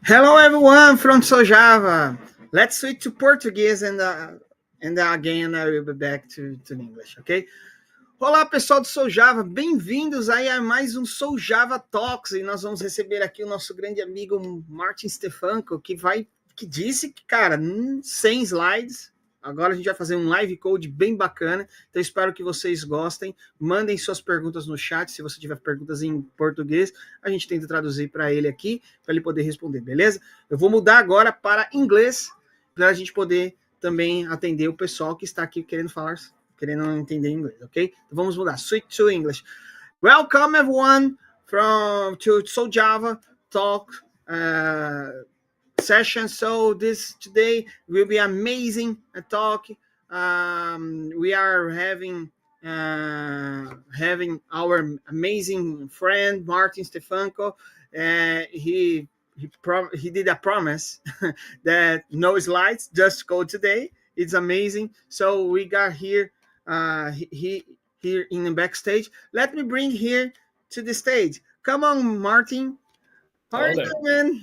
Hello, everyone from SouJava. Let's switch to Portuguese and again I will be back to English, ok? Olá, pessoal do SouJava, bem-vindos aí a mais um SouJava Talks e nós vamos receber aqui o nosso grande amigo Martin Stefanko, que disse que, cara, 100 slides. Agora a gente vai fazer um live code bem bacana, então espero que vocês gostem. Mandem suas perguntas no chat, se você tiver perguntas em português, a gente tenta traduzir para ele aqui, para ele poder responder, beleza? Eu vou mudar agora para inglês, para a gente poder também atender o pessoal que está aqui querendo entender inglês, ok? Então vamos mudar, switch to English. Welcome everyone to SouJava Talk session. So this today will be amazing talk. We are having our amazing friend Martin Stefanko. He did a promise that no slides, just code today. It's amazing. So we got here here in the backstage. Let me bring here to the stage. Come on, Martin. How are Hello you there. doing?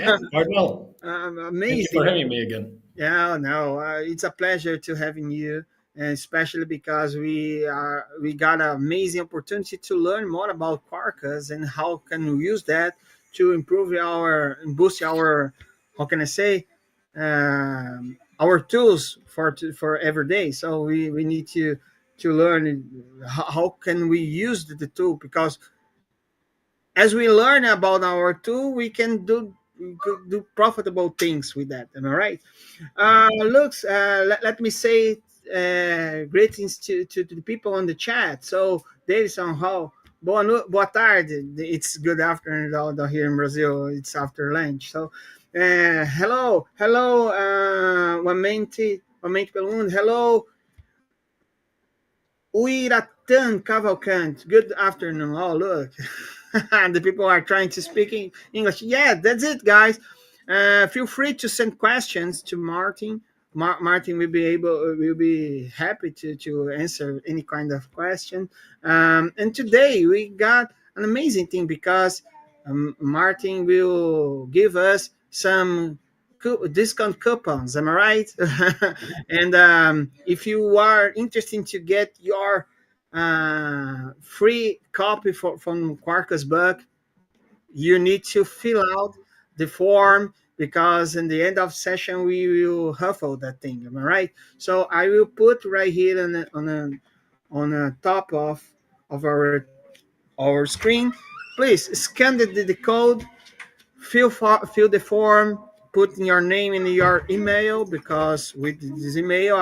Yeah, quite well. Thank you Amazing. for having me again. Yeah, no, it's a pleasure to having you, and especially because we got an amazing opportunity to learn more about Quarkus and how can we use that to improve our and boost our, how can I say, our tools for every day. So we need to learn how can we use the tool, because as we learn about our tool, we could do profitable things with that. Am I right? Looks, let me say greetings to the people on the chat. So, Davidson, how? Boa tarde. It's good afternoon down here in Brazil. It's after lunch. So, hello, Wamente Pelund. Hello, Uiratan Cavalcante. Good afternoon. Oh, look. The people are trying to speak in English. Yeah, that's it, guys. Feel free to send questions to Martin. Martin will be happy to answer any kind of question. And today we got an amazing thing because Martin will give us some discount coupons. Am I right? And if you are interested to get your free copy from Quarkus book, you need to fill out the form, because in the end of session we will huffle that thing. Am I right? So I will put right here on the top of our screen. Please scan the code, fill the form, put in your name and your email, because with this email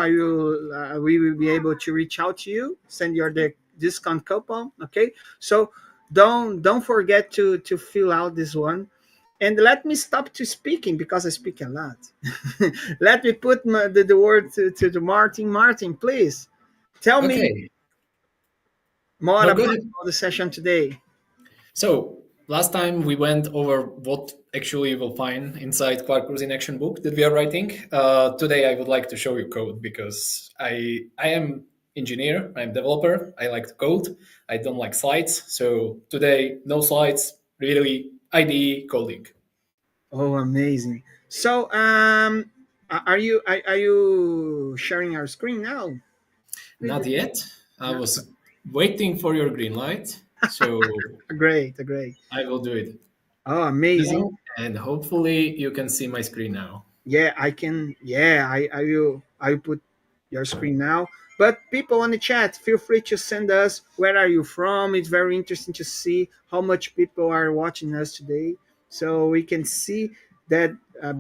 we will be able to reach out to you, send your the discount coupon. Okay, so don't forget to fill out this one. And let me stop to speaking because I speak a lot. Let me put the word to Martin, please tell me Okay. more No, about go ahead. the session today. So, last time we went over what actually you will find inside Quarkus in Action book that we are writing. Today I would like to show you code because I am engineer, I'm developer, I like to code, I don't like slides. So today, no slides, really IDE coding. Oh, amazing! So, are you sharing our screen now? Not yet. I was waiting for your green light. So Great, great. I will do it Oh, amazing! now, and hopefully you can see my screen now. Yeah, I can. Yeah, I will put your screen now. But people on the chat, feel free to send us where are you from. It's very interesting to see how much people are watching us today, so we can see that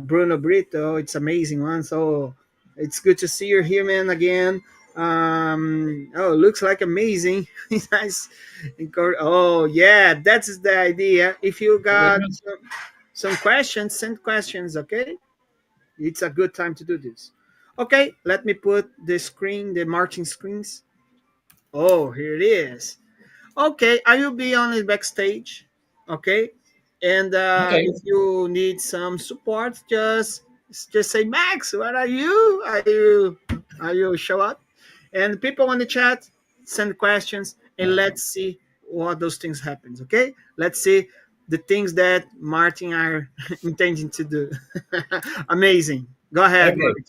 Bruno Brito. It's amazing one. So it's good to see you here, man. Again. Oh, looks like amazing. Nice. Oh yeah, that's the idea. If you Very got good. some questions, send questions. Okay, it's a good time to do this. Okay, let me put the marching screens. Oh, here it is. Okay, I will be on the backstage. Okay, and Okay. if you need some support, just say Max, where are you? Are you show up? And people on the chat, send questions, and let's see what those things happens. Okay, let's see. the things that Martin are intending to do. Amazing. Go ahead, Okay. Martin.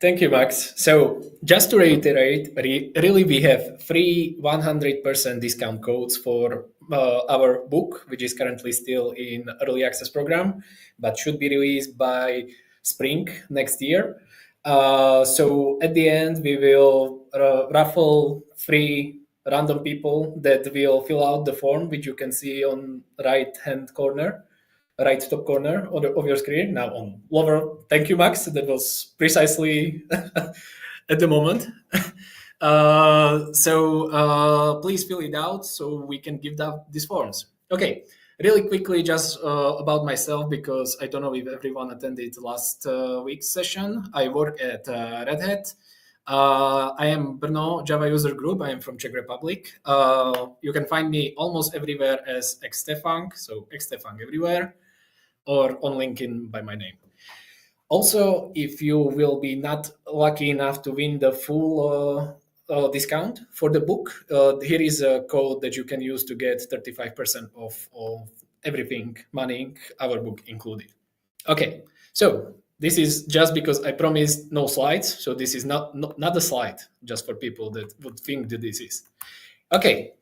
Thank you, Max. So just to reiterate, really we have free 100% discount codes for our book, which is currently still in early access program, but should be released by spring next year. So at the end, we will raffle free random people that will fill out the form, which you can see on right-hand corner, right top corner of your screen. Now on lower, thank you, Max. That was precisely at the moment. Please fill it out so we can give out these forms. Okay, really quickly, just about myself, because I don't know if everyone attended last week's session. I work at Red Hat. I am Brno Java user group. I am from Czech Republic. You can find me almost everywhere as Stefank, so Stefank everywhere, or on LinkedIn by my name. Also, if you will be not lucky enough to win the full discount for the book, here is a code that you can use to get 35% off of everything, money, our book included. Okay, so this is just because I promised no slides, so this is not a slide, just for people that would think that this is. Okay,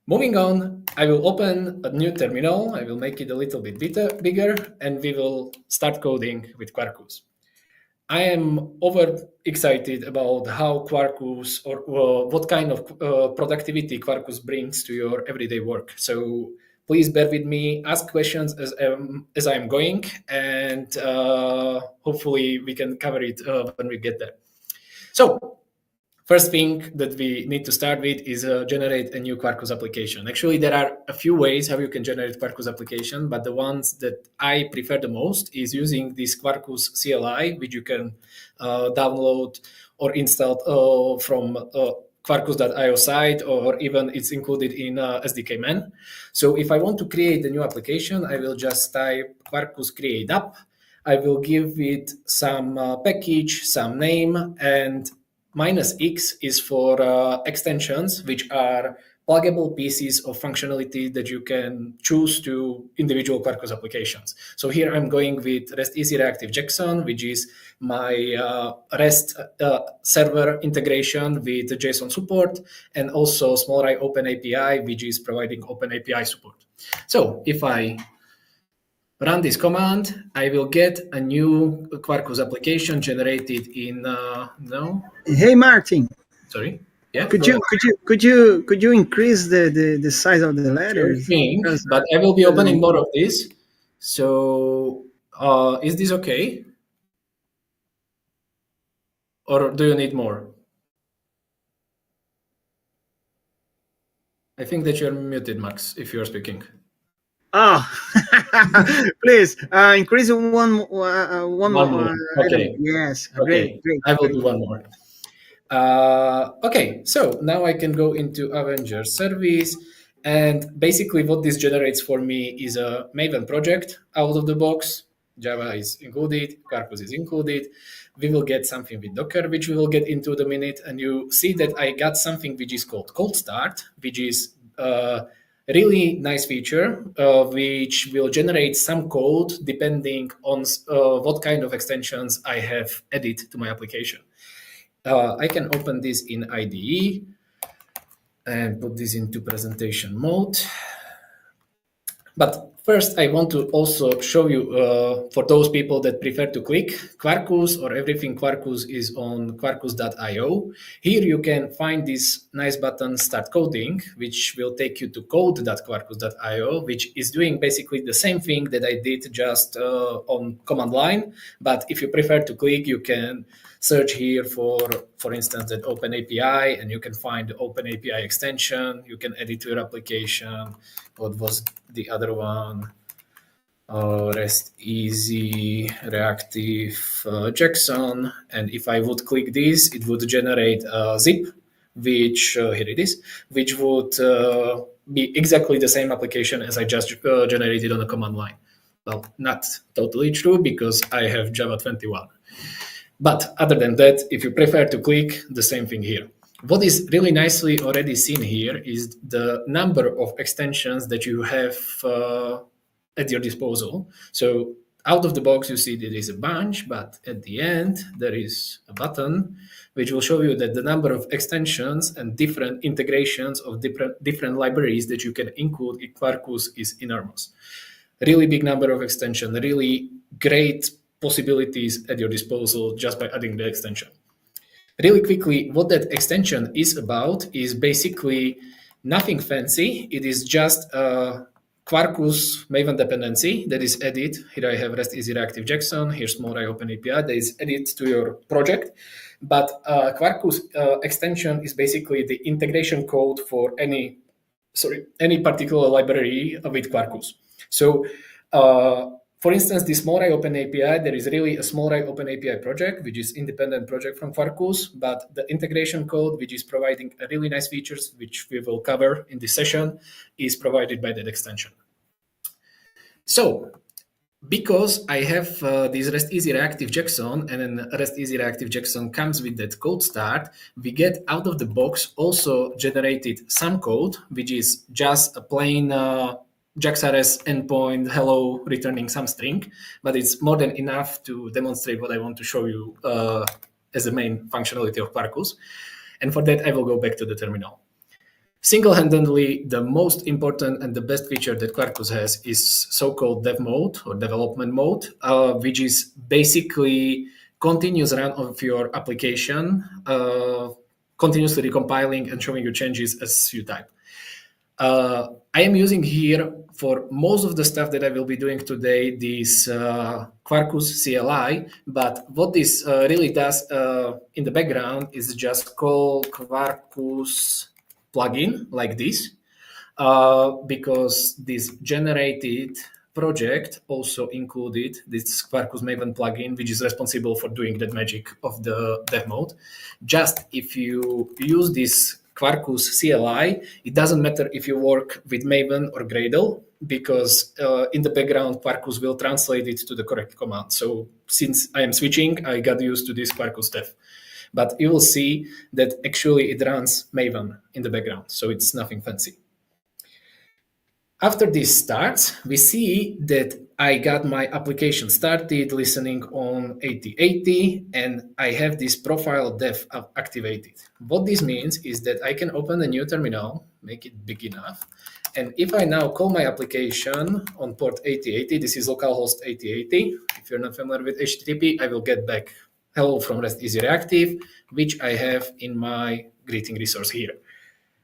moving on, I will open a new terminal. I will make it a little bit bigger, and we will start coding with Quarkus. I am over excited about how Quarkus or what kind of productivity Quarkus brings to your everyday work. So please bear with me, ask questions as I'm going, and hopefully we can cover it when we get there. So first thing that we need to start with is generate a new Quarkus application. Actually, there are a few ways how you can generate Quarkus application, but the ones that I prefer the most is using this Quarkus CLI, which you can download or install from Quarkus.io site, or even it's included in SDK-man. So if I want to create a new application, I will just type Quarkus create app. I will give it some package, some name, and -X is for extensions, which are pluggable pieces of functionality that you can choose to individual Quarkus applications. So here I'm going with REST Easy Reactive JSON, which is my REST server integration with JSON support, and also SmallRye Open API, which is providing Open API support. So if I run this command, I will get a new Quarkus application generated in no. Hey, Martin. Sorry. Yeah. Could you increase the size of the letters? Sure thing, but I will be opening more of this. So is this okay? Or do you need more? I think that you're muted, Max, if you're speaking. Oh, please increase one more. Okay. Yes. Okay. Great. I will do one more. Okay, so now I can go into Avenger service, and basically what this generates for me is a Maven project out of the box. Java is included, Quarkus is included. We will get something with Docker, which we will get into the minute, and you see that I got something which is called cold start, which is a really nice feature, which will generate some code depending on what kind of extensions I have added to my application. I can open this in IDE and put this into presentation mode. But first, I want to also show you, for those people that prefer to click, Quarkus or everything Quarkus is on Quarkus.io. Here you can find this nice button, Start Coding, which will take you to code.quarkus.io, which is doing basically the same thing that I did just on command line. But if you prefer to click, you can search here for instance, that Open API, and you can find the Open API extension. You can edit your application. What was the other one? REST Easy Reactive JSON. And if I would click this, it would generate a zip, which here it is, which would be exactly the same application as I just generated on the command line. Well, not totally true, because I have Java 21. But other than that, if you prefer to click, the same thing here. What is really nicely already seen here is the number of extensions that you have at your disposal. So out of the box, you see there is a bunch, but at the end, there is a button which will show you that the number of extensions and different integrations of different libraries that you can include in Quarkus is enormous. Really big number of extensions, really great possibilities at your disposal just by adding the extension. Really quickly, what that extension is about is basically nothing fancy. It is just a Quarkus Maven dependency that is added. Here I have REST Easy Reactive JSON. Here's small Open API that is added to your project. But Quarkus extension is basically the integration code for any particular library with Quarkus. So for instance, the Small Open API, there is really a Small Open API project, which is independent project from Quarkus, but the integration code, which is providing a really nice features, which we will cover in this session, is provided by that extension. So because I have this REST Easy Reactive JSON, and then REST Easy Reactive JSON comes with that code start, we get out of the box also generated some code, which is just a plain JAX-RS endpoint hello returning some string, but it's more than enough to demonstrate what I want to show you as the main functionality of Quarkus. And for that, I will go back to the terminal. Single-handedly, the most important and the best feature that Quarkus has is so-called dev mode or development mode, which is basically continuous run of your application, continuously recompiling and showing you changes as you type. I am using here for most of the stuff that I will be doing today, this Quarkus CLI, but what this really does in the background is just call Quarkus plugin like this, because this generated project also included this Quarkus Maven plugin, which is responsible for doing that magic of the dev mode. Just if you use this Quarkus CLI, it doesn't matter if you work with Maven or Gradle, because in the background, Quarkus will translate it to the correct command. So since I am switching, I got used to this Quarkus dev. But you will see that actually it runs Maven in the background, so it's nothing fancy. After this starts, we see that I got my application started listening on 8080, and I have this profile dev activated. What this means is that I can open a new terminal, make it big enough, and if I now call my application on port 8080, this is localhost 8080. If you're not familiar with HTTP, I will get back hello from REST Easy Reactive, which I have in my greeting resource here.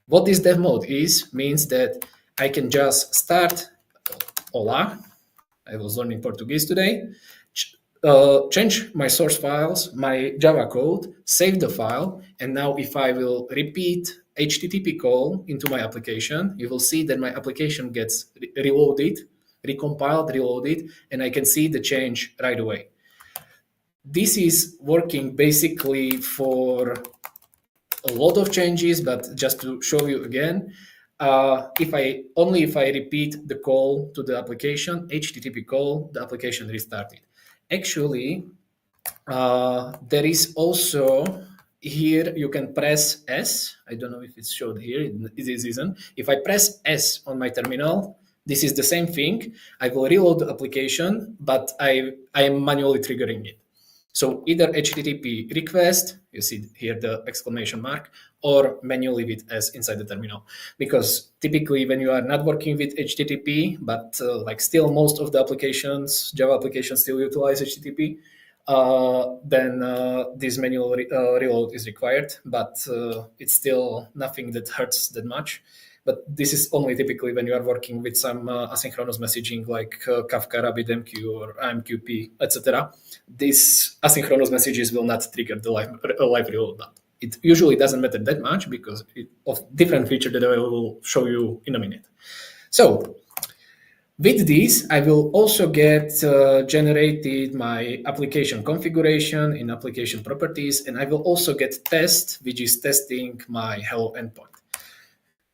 What this dev mode means that I can just start Hola. I was learning Portuguese today. Change my source files, my Java code, save the file, and now if I will repeat HTTP call into my application, you will see that my application gets reloaded, recompiled, reloaded, and I can see the change right away. This is working basically for a lot of changes, but just to show you again, if I repeat the call to the application, HTTP call, the application restarted. Actually, there is also here you can press S. I don't know if it's showed here. It isn't. If I press S on my terminal, this is the same thing. I will reload the application, but I am manually triggering it. So either HTTP request, you see here the exclamation mark, or manually with S inside the terminal. Because typically when you are not working with HTTP, but like still most of the applications, Java applications still utilize HTTP, then this manual reload is required, but it's still nothing that hurts that much. But this is only typically when you are working with some asynchronous messaging like Kafka, RabbitMQ, or AMQP, etc. These asynchronous messages will not trigger the live reload. It usually doesn't matter that much because of different feature that I will show you in a minute. So with this, I will also get generated my application configuration in application properties, and I will also get test, which is testing my hello endpoint.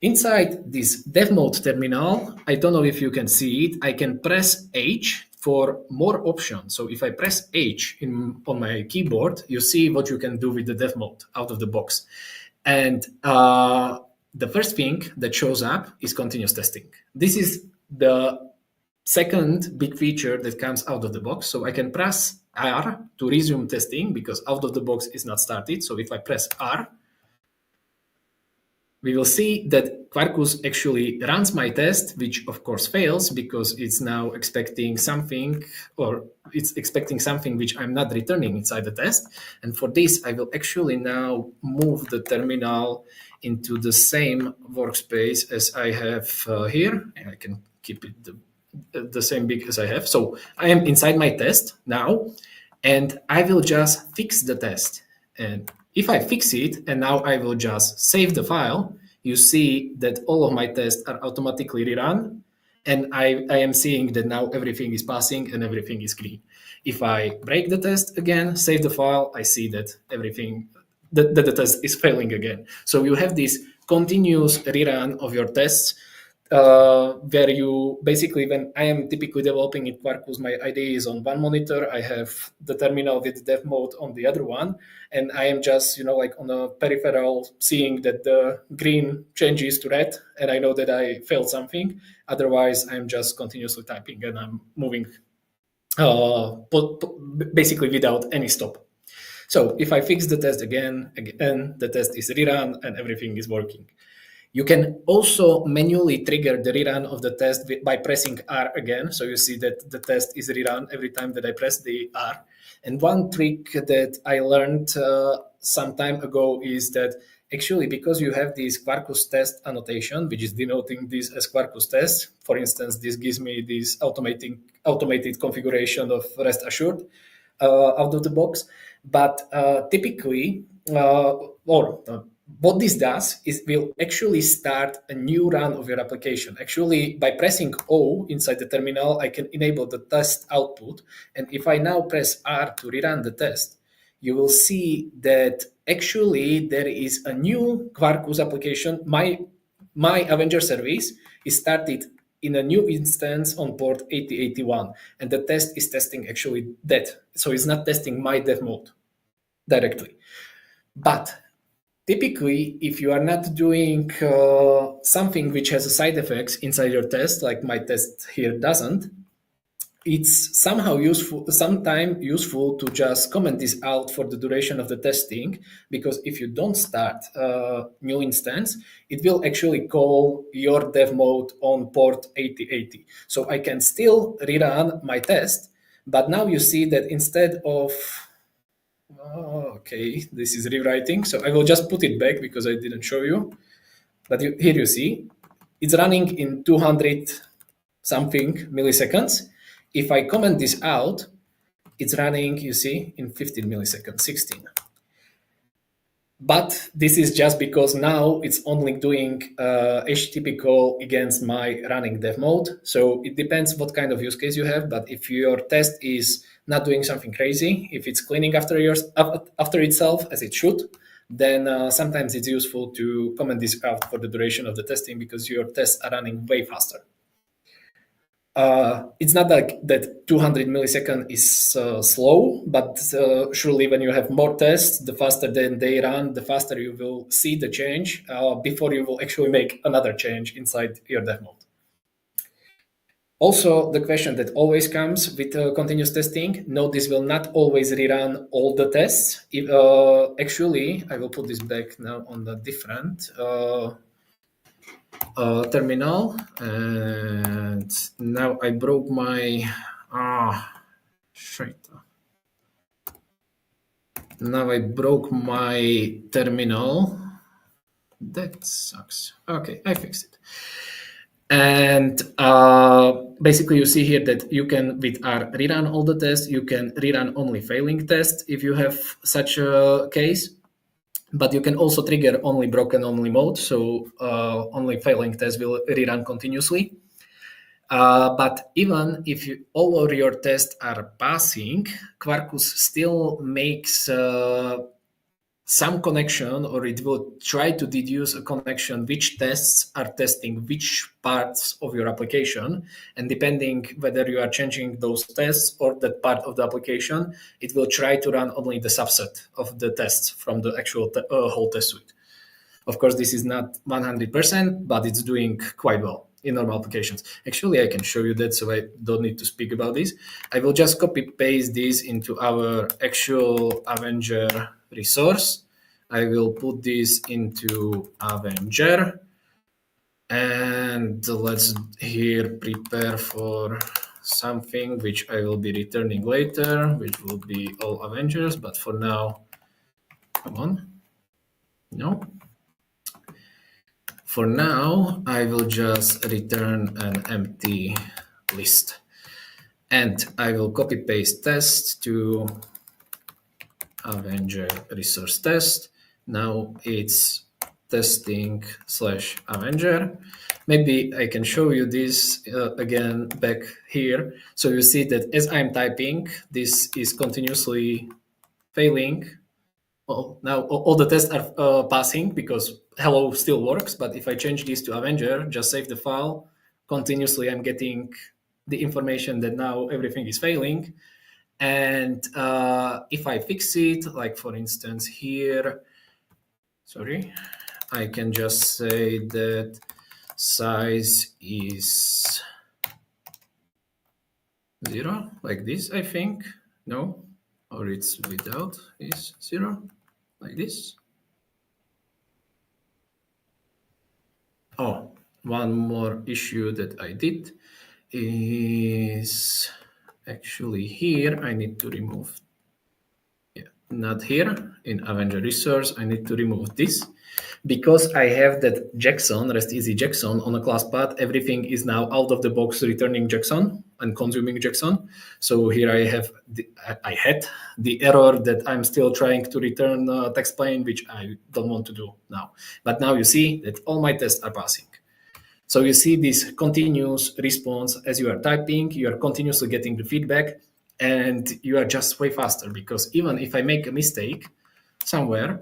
Inside this dev mode terminal, I don't know if you can see it, I can press H for more options. So if I press H on my keyboard, you see what you can do with the dev mode out of the box. And the first thing that shows up is continuous testing. This is the second big feature that comes out of the box. So I can press R to resume testing because out of the box is not started. So if I press R, we will see that Quarkus actually runs my test, which of course fails because it's now expecting something, or it's expecting something which I'm not returning inside the test. And for this, I will actually now move the terminal into the same workspace as I have here. And I can keep it the same big as I have. So I am inside my test now, and I will just fix the test. And if I fix it, and now I will just save the file, you see that all of my tests are automatically rerun, and I am seeing that now everything is passing and everything is green. If I break the test again, save the file, I see that everything, that the test is failing again. So you have this continuous rerun of your tests, where you basically, when I am typically developing in Quarkus, my IDE is on one monitor, I have the terminal with dev mode on the other one, and I am just, like on a peripheral seeing that the green changes to red, and I know that I failed something. Otherwise, I'm just continuously typing and I'm moving basically without any stop. So if I fix the test again, the test is rerun and everything is working. You can also manually trigger the rerun of the test by pressing R again. So you see that the test is rerun every time that I press the R. And one trick that I learned some time ago is that actually, because you have this Quarkus test annotation, which is denoting this as Quarkus test, for instance, this gives me this automated configuration of rest assured out of the box. But typically, what this does is will actually start a new run of your application. Actually, by pressing O inside the terminal, I can enable the test output. And if I now press R to rerun the test, you will see that actually there is a new Quarkus application. My Avenger service is started in a new instance on port 8081. And the test is testing actually that. So it's not testing my dev mode directly. But typically, if you are not doing something which has a side effects inside your test, like my test here doesn't, it's sometimes useful to just comment this out for the duration of the testing, because if you don't start a new instance, it will actually call your dev mode on port 8080. So I can still rerun my test, but now you see that instead of okay, this is rewriting. So I will just put it back because I didn't show you. But here you see, it's running in 200 something milliseconds. If I comment this out, it's running, you see, in 15 milliseconds, 16. But this is just because now it's only doing HTTP call against my running dev mode. So it depends what kind of use case you have. But if your test is not doing something crazy, if it's cleaning after itself as it should, then sometimes it's useful to comment this out for the duration of the testing, because your tests are running way faster. It's not like that 200 milliseconds is slow, but surely when you have more tests, the faster than they run, the faster you will see the change before you will actually make another change inside your dev mode. Also, the question that always comes with continuous testing, no, this will not always rerun all the tests. Actually, I will put this back now on the different terminal, and now I broke my shit. Now I broke my terminal. That sucks. Okay, I fixed it. And basically you see here that you can with R rerun all the tests. You can rerun only failing tests if you have such a case. But you can also trigger only broken only mode, so only failing tests will rerun continuously. But even if all of your tests are passing, Quarkus still makes some connection, or it will try to deduce a connection which tests are testing which parts of your application. And depending whether you are changing those tests or that part of the application, it will try to run only the subset of the tests from the actual whole test suite. Of course, this is not 100%, but it's doing quite well. in normal applications. Actually, I can show you that, so I don't need to speak about this. I will just copy paste this into our actual Avenger resource. I will put this into Avenger, and let's here prepare for something which I will be returning later, which will be all Avengers. But for now, come on, no. For now, I will just return an empty list, and I will copy paste test to Avenger resource test. Now it's testing / Avenger. Maybe I can show you this again back here. So you see that as I'm typing, this is continuously failing. Well, now all the tests are passing because hello still works. But if I change this to Avenger, just save the file, continuously I'm getting the information that now everything is failing. And if I fix it, like for instance here, sorry, I can just say that size is 0, like this, I think. No, or it's without is 0, like this. Oh, one more issue that I did is actually here. I need to remove, not here in Avenger resource. I need to remove this because I have that JSON, REST easy JSON on a class path. Everything is now out of the box returning JSON and consuming JSON. So here I have I had the error that I'm still trying to return text plain, which I don't want to do now. But now you see that all my tests are passing. So you see this continuous response as you are typing, you are continuously getting the feedback, and you are just way faster because even if I make a mistake somewhere,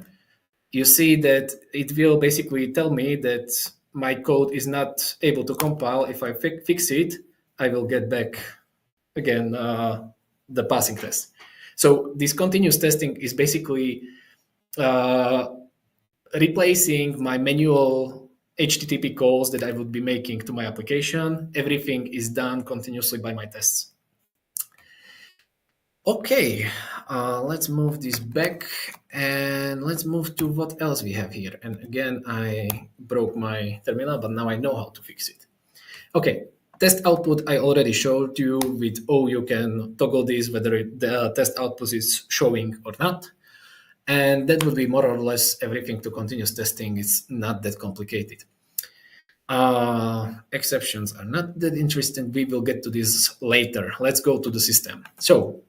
you see that it will basically tell me that my code is not able to compile. If I fix it, I will get back again the passing test. So this continuous testing is basically replacing my manual HTTP calls that I would be making to my application. Everything is done continuously by my tests. Okay, let's move this back and let's move to what else we have here. And again, I broke my terminal, but now I know how to fix it. Okay, test output I already showed you with you can toggle this whether the test output is showing or not. And that will be more or less everything to continuous testing. It's not that complicated. Exceptions are not that interesting. We will get to this later. Let's go to the system. So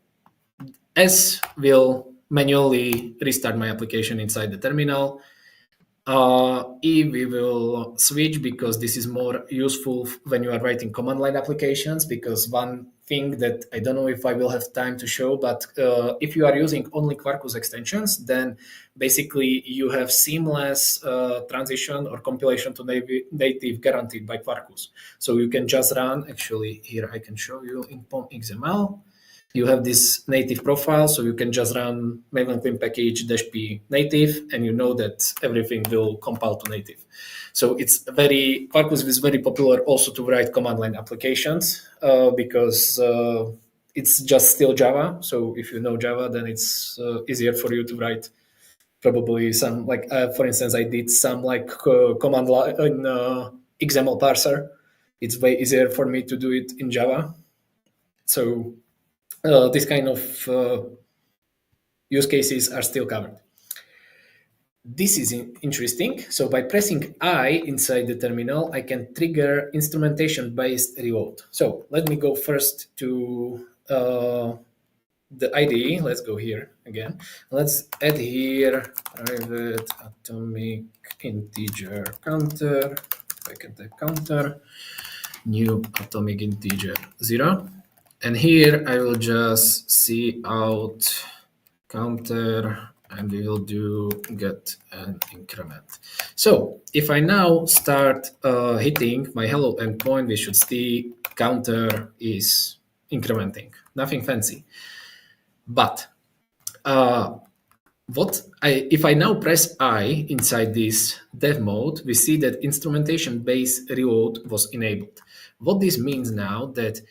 S will manually restart my application inside the terminal. E, we will switch because this is more useful when you are writing command line applications, because one thing that I don't know if I will have time to show, but if you are using only Quarkus extensions, then basically you have seamless transition or compilation to native guaranteed by Quarkus. So you can just run, actually here I can show you in POM XML. You have this native profile, so you can just run maven clean package -p native, and you know that everything will compile to native. So it's Quarkus is very popular also to write command line applications because it's just still Java. So if you know Java, then it's easier for you to write probably some, like for instance, I did some command line in XML parser. It's way easier for me to do it in Java. So this kind of use cases are still covered. This is interesting. So by pressing I inside the terminal, I can trigger instrumentation-based reload. So let me go first to the IDE. Let's go here again. Let's add here private atomic integer counter. I can type counter, new atomic integer 0. And here I will just see out counter, and we will do get an increment. So if I now start hitting my hello endpoint, we should see counter is incrementing. Nothing fancy. But if I now press I inside this dev mode, we see that instrumentation base reload was enabled. What this means now that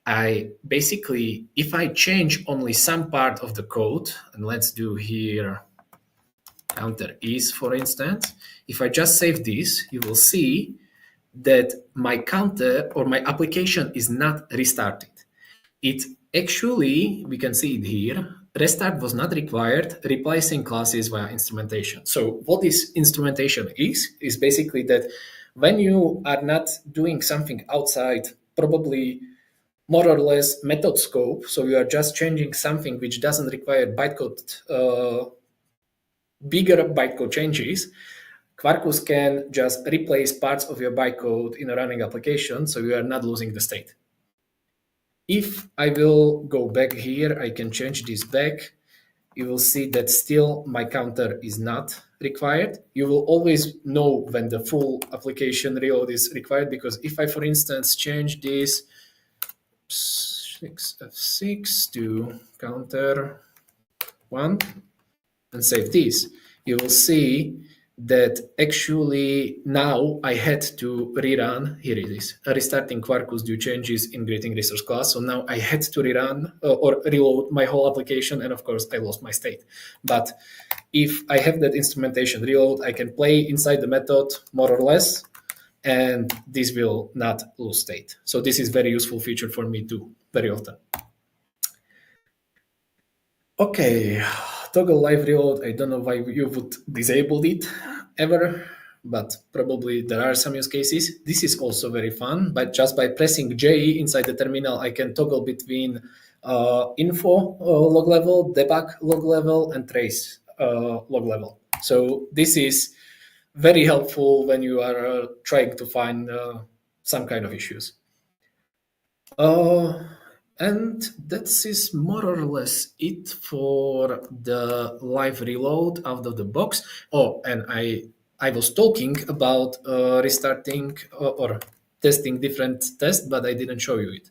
I basically, if I change only some part of the code, and let's do here counter is, for instance, if I just save this, you will see that my counter or my application is not restarted. It actually, we can see it here, restart was not required, replacing classes via instrumentation. So what this instrumentation is basically that when you are not doing something outside, probably more or less method scope, so you are just changing something which doesn't require bytecode, bigger bytecode changes, Quarkus can just replace parts of your bytecode in a running application, so you are not losing the state. If I will go back here, I can change this back. You will see that still my counter is not required. You will always know when the full application reload is required, because if I, for instance, change this F6 to counter 1 and save this, you will see that actually now I had to rerun, here it is, restarting Quarkus due changes in greeting resource class. So now I had to rerun or reload my whole application, and of course I lost my state. But if I have that instrumentation reload, I can play inside the method more or less, and this will not lose state. So this is very useful feature for me too, very often. Okay, toggle live reload. I don't know why you would disable it ever, but probably there are some use cases. This is also very fun, but just by pressing J inside the terminal, I can toggle between info log level, debug log level, and trace log level. So this is very helpful when you are trying to find some kind of issues. And that is more or less it for the live reload out of the box. Oh, and I was talking about restarting or testing different tests, but I didn't show you it.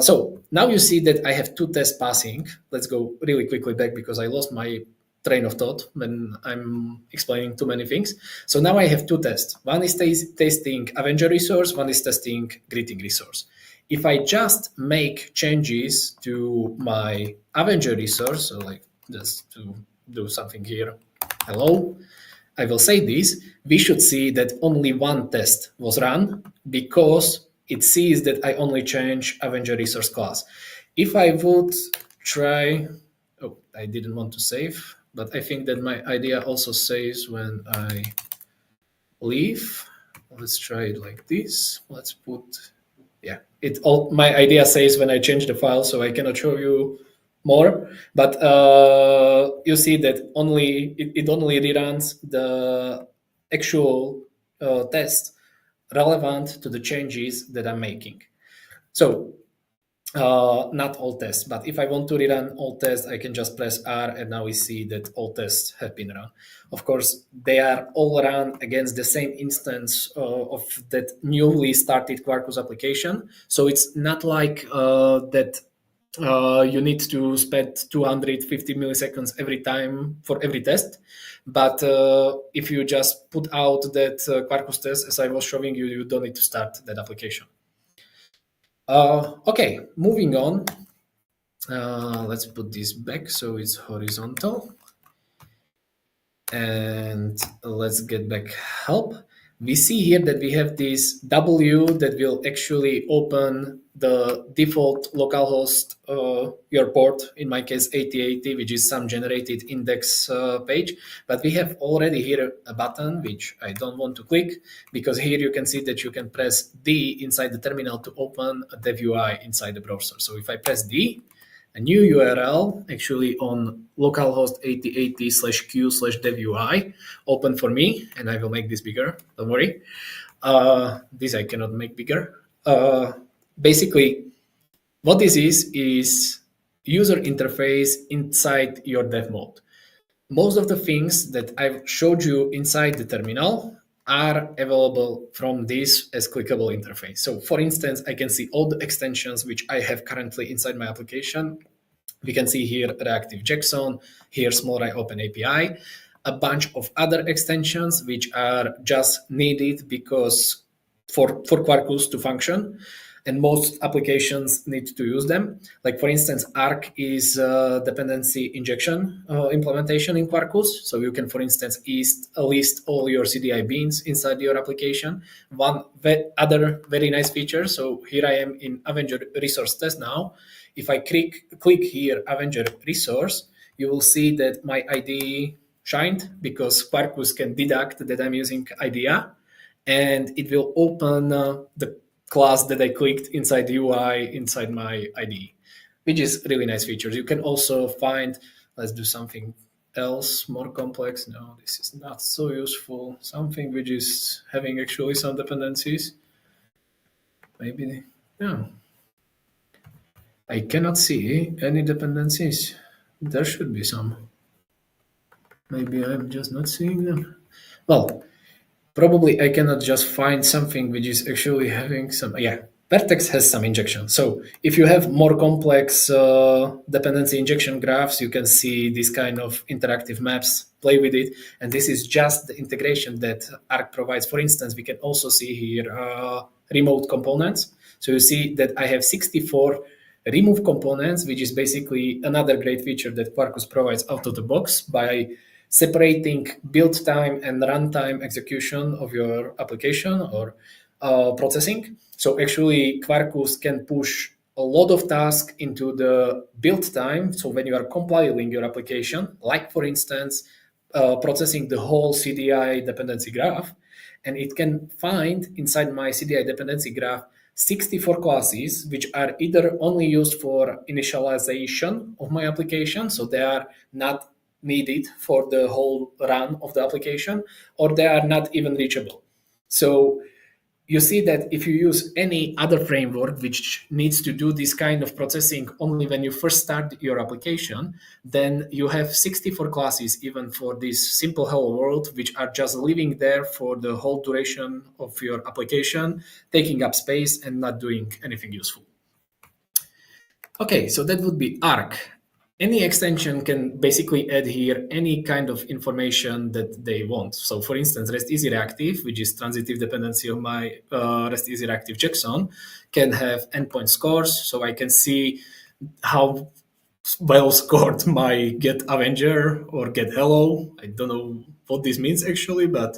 So now you see that I have two tests passing. Let's go really quickly back because I lost my train of thought when I'm explaining too many things. So now I have two tests. One is testing Avenger resource, one is testing greeting resource. If I just make changes to my Avenger resource, so like just to do something here, hello, I will say this, we should see that only one test was run because it sees that I only change Avenger resource class. If I would try, oh, I didn't want to save, but I think that my idea also saves when I leave. Let's try it like this. Let's put, yeah, my idea says when I change the file, so I cannot show you more, but you see that it only reruns the actual test relevant to the changes that I'm making. So not all tests, but if I want to rerun all tests, I can just press R, and now we see that all tests have been run. Of course, they are all run against the same instance of that newly started Quarkus application. So it's not like that you need to spend 250 milliseconds every time for every test. But if you just put out that Quarkus test, as I was showing you, you don't need to start that application. Okay, moving on. Let's put this back so it's horizontal. And let's get back help. We see here that we have this W that will actually open the default localhost, your port, in my case 8080, which is some generated index page. But we have already here a button, which I don't want to click, because here you can see that you can press D inside the terminal to open a dev UI inside the browser. So if I press D, a new URL actually on localhost 8080/q/dev/UI open for me, and I will make this bigger, don't worry. This I cannot make bigger. Basically, what this is user interface inside your dev mode. Most of the things that I've showed you inside the terminal are available from this as clickable interface. So for instance, I can see all the extensions which I have currently inside my application. We can see here reactive JSON, here small I open API, a bunch of other extensions which are just needed because for Quarkus to function, and most applications need to use them. Like for instance, Arc is a dependency injection implementation in Quarkus. So you can, for instance, list all your CDI beans inside your application. One other very nice feature. So here I am in Avenger resource test now. If I click here Avenger resource, you will see that my IDE shined because Quarkus can deduct that I'm using IDEA, and it will open the class that I clicked inside the UI inside my IDE, which is really nice features. You can also find, let's do something else more complex. No, this is not so useful. Something which is having actually some dependencies. Maybe, yeah. I cannot see any dependencies. There should be some. Maybe I'm just not seeing them. Well, probably I cannot just find something which is actually having some, yeah, Vertex has some injection. So if you have more complex dependency injection graphs, you can see this kind of interactive maps, play with it. And this is just the integration that Arc provides. For instance, we can also see here remote components. So you see that I have 64 remove components, which is basically another great feature that Quarkus provides out of the box by separating build time and runtime execution of your application or processing. So actually, Quarkus can push a lot of tasks into the build time. So when you are compiling your application, like for instance, processing the whole CDI dependency graph, and it can find inside my CDI dependency graph 64 classes, which are either only used for initialization of my application, so they are not needed for the whole run of the application, or they are not even reachable. So you see that if you use any other framework which needs to do this kind of processing only when you first start your application, then you have 64 classes even for this simple hello world, which are just living there for the whole duration of your application, taking up space and not doing anything useful. Okay, so that would be Arc. Any extension can basically add here any kind of information that they want. So for instance, REST Easy Reactive, which is transitive dependency of my REST Easy Reactive JSON, can have endpoint scores. So I can see how well scored my get Avenger or get hello. I don't know what this means actually, but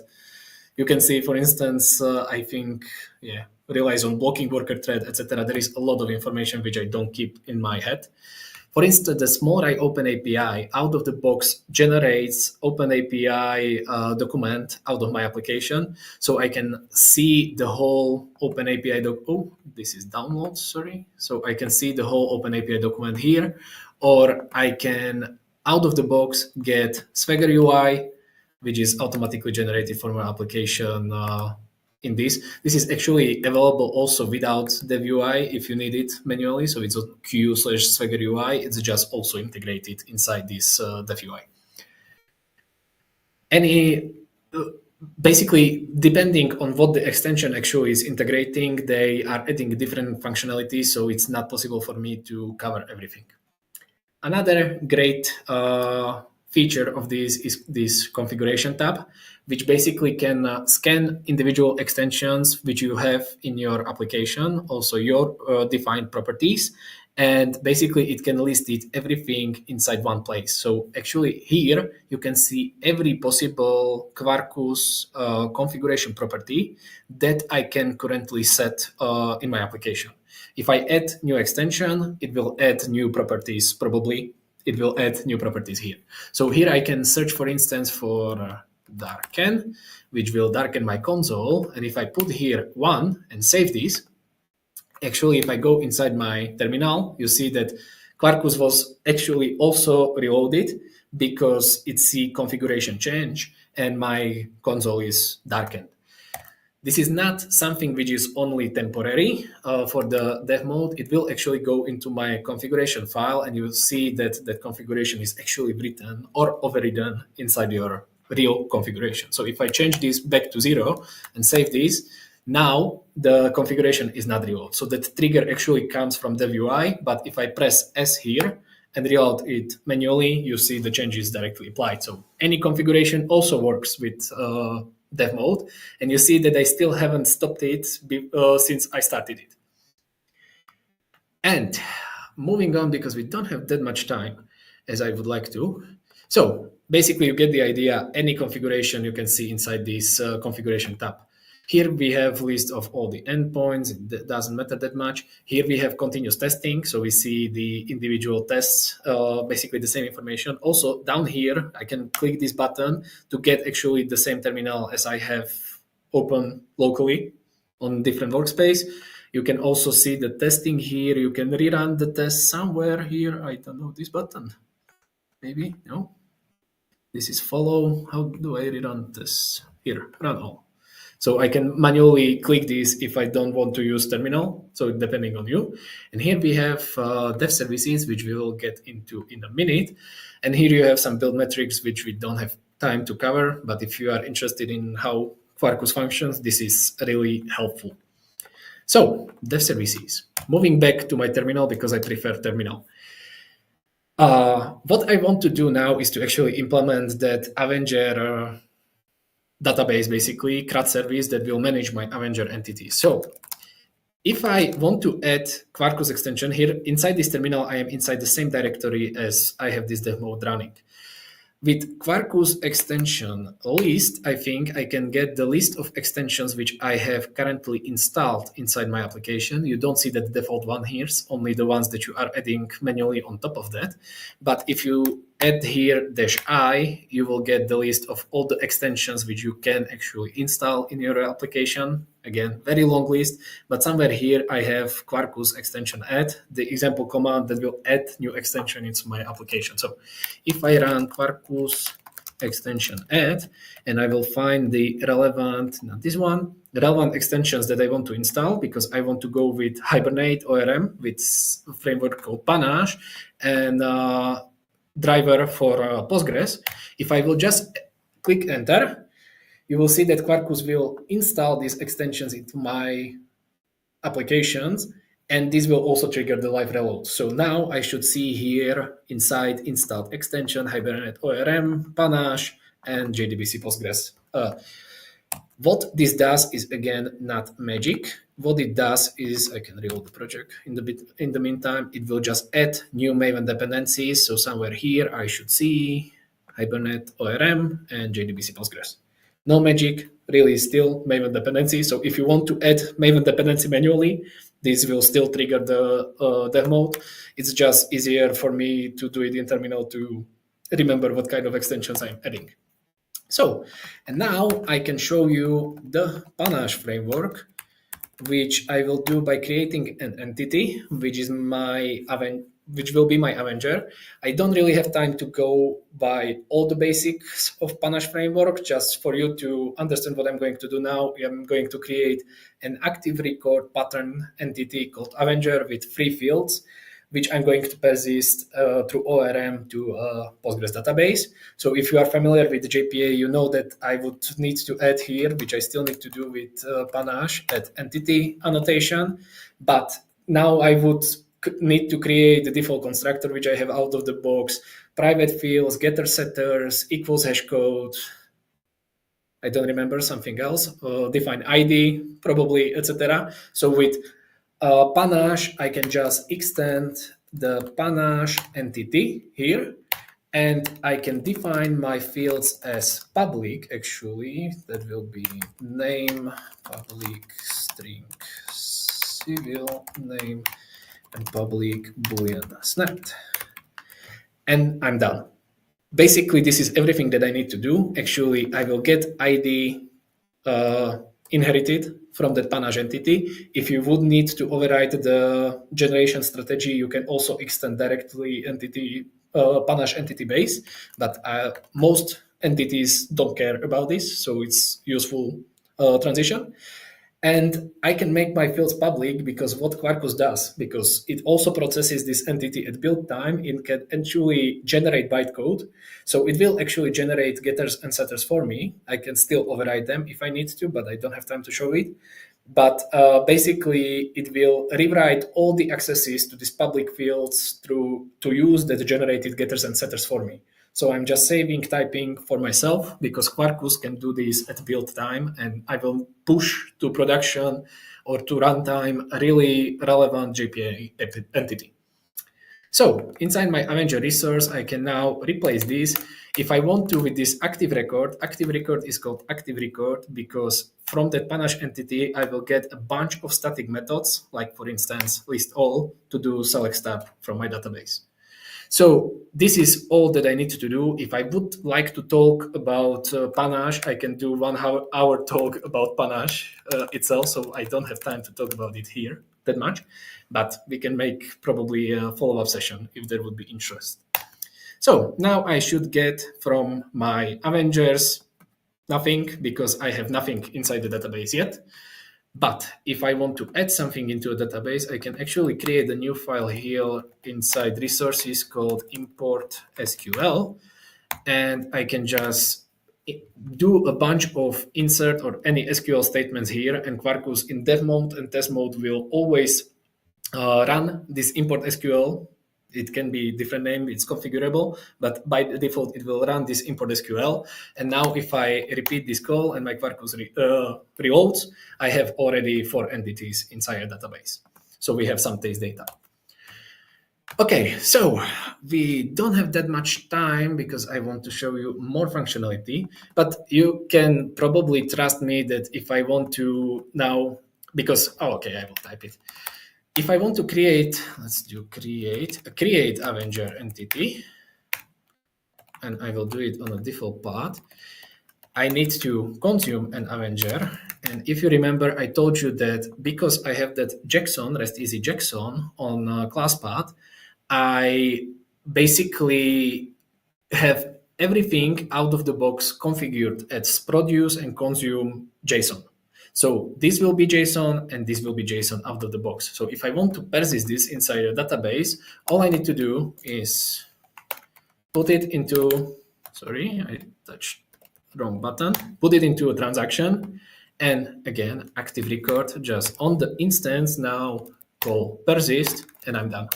you can see, for instance, I think, yeah, relies on blocking worker thread, etc. There is a lot of information which I don't keep in my head. For instance, the small I open API out of the box generates open API document out of my application. So I can see the whole open API this is download, sorry. So I can see the whole open API document here, or I can out of the box get Swagger UI, which is automatically generated for my application in this. This is actually available also without Dev UI if you need it manually. So it's a Q/Swagger UI. It's just also integrated inside this Dev UI. Basically, depending on what the extension actually is integrating, they are adding different functionalities. So it's not possible for me to cover everything. Another great feature of this is this configuration tab, which basically can scan individual extensions which you have in your application, also your defined properties, and basically it can list it everything inside one place. So actually here you can see every possible Quarkus configuration property that I can currently set in my application. If I add new extension, it will add new properties. Probably it will add new properties here. So here I can search, for instance, for darken, which will darken my console. And if I put here 1 and save this, actually, if I go inside my terminal, you see that Quarkus was actually also reloaded because it's the configuration change and my console is darkened. This is not something which is only temporary for the dev mode. It will actually go into my configuration file and you will see that that configuration is actually written or overridden inside your real configuration. So if I change this back to 0 and save this, now the configuration is not real. So that trigger actually comes from dev UI, but if I press S here and reload it manually, you see the changes directly applied. So any configuration also works with dev mode, and you see that I still haven't stopped it since I started it. And moving on, because we don't have that much time as I would like to. So basically you get the idea. Any configuration you can see inside this configuration tab. Here we have list of all the endpoints. It doesn't matter that much. Here we have continuous testing. So we see the individual tests, basically the same information. Also down here, I can click this button to get actually the same terminal as I have open locally on different workspace. You can also see the testing here. You can rerun the test somewhere here. I don't know, this button. Maybe, no. This is follow. How do I rerun this? Here, run all. So I can manually click this if I don't want to use terminal. So depending on you. And here we have dev services, which we will get into in a minute. And here you have some build metrics, which we don't have time to cover. But if you are interested in how Quarkus functions, this is really helpful. So dev services, moving back to my terminal because I prefer terminal. What I want to do now is to actually implement that Avenger database, basically CRUD service that will manage my Avenger entity. So if I want to add Quarkus extension here inside this terminal, I am inside the same directory as I have this dev mode running. With Quarkus extension list, I think I can get the list of extensions which I have currently installed inside my application. You don't see the default one here, only the ones that you are adding manually on top of that. But if you add here -i, you will get the list of all the extensions which you can actually install in your application. Again, very long list, but somewhere here I have Quarkus extension add, the example command that will add new extension into my application. So if I run Quarkus extension add, and I will find the relevant, not this one, the relevant extensions that I want to install, because I want to go with Hibernate ORM with framework called Panache and driver for Postgres. If I will just click enter, you will see that Quarkus will install these extensions into my applications, and this will also trigger the live reload. So now I should see here inside installed extension, Hibernate ORM, Panache, and JDBC Postgres. What this does is, again, not magic. What it does is, I can reload the project in the meantime, it will just add new Maven dependencies. So somewhere here I should see Hibernate ORM and JDBC Postgres. No magic, really still Maven dependency. So if you want to add Maven dependency manually, this will still trigger the dev mode. It's just easier for me to do it in terminal to remember what kind of extensions I'm adding. So, and now I can show you the Panache framework, which I will do by creating an entity, which will be my Avenger. I don't really have time to go by all the basics of Panache framework. Just for you to understand what I'm going to do now, I'm going to create an active record pattern entity called Avenger with 3 fields, which I'm going to persist through ORM to Postgres database. So if you are familiar with the JPA, you know that I would need to add here, which I still need to do with Panache, add entity annotation. But now I would need to create the default constructor, which I have out of the box, private fields, getter setters, equals hash code. I don't remember something else, define ID, probably, etc. So with Panache, I can just extend the Panache entity here, and I can define my fields as public, actually. That will be name, public, string, civil, name, and public boolean snapped. And I'm done. Basically, this is everything that I need to do. Actually, I will get ID inherited from that Panache entity. If you would need to override the generation strategy, you can also extend directly entity Panache entity base, but most entities don't care about this, so it's useful transition. And I can make my fields public because what Quarkus does, because it also processes this entity at build time, it can actually generate bytecode. So it will actually generate getters and setters for me. I can still override them if I need to, but I don't have time to show it. But basically, it will rewrite all the accesses to these public fields to use the generated getters and setters for me. So I'm just saving typing for myself because Quarkus can do this at build time, and I will push to production or to runtime a really relevant GPA entity. So inside my Avenger resource, I can now replace this. If I want to with this active record is called active record because from that panache entity, I will get a bunch of static methods, like for instance, list all to do select step from my database. So this is all that I need to do. If I would like to talk about panache, I can do 1 hour talk about panache itself. So I don't have time to talk about it here that much, but we can make probably a follow-up session if there would be interest. So now I should get from my Avengers nothing because I have nothing inside the database yet. But if I want to add something into a database, I can actually create a new file here inside resources called import SQL. And I can just do a bunch of insert or any SQL statements here. And Quarkus in dev mode and test mode will always run this import SQL. It can be different name, it's configurable, but by default, it will run this import SQL. And now if I repeat this call and my Quarkus reloads, I have already 4 entities inside a database. So we have some taste data. Okay, so we don't have that much time because I want to show you more functionality, but you can probably trust me that if I want to now, because, I will type it. If I want to create, let's do create Avenger entity, and I will do it on a default path. I need to consume an Avenger. And if you remember, I told you that because I have that JSON, REST easy JSON on class path, I basically have everything out of the box configured as produce and consume JSON. So this will be JSON and this will be JSON out of the box. So if I want to persist this inside a database, all I need to do is put it into, sorry, I touched wrong button, put it into a transaction. And again, active record just on the instance now call persist, and I'm done.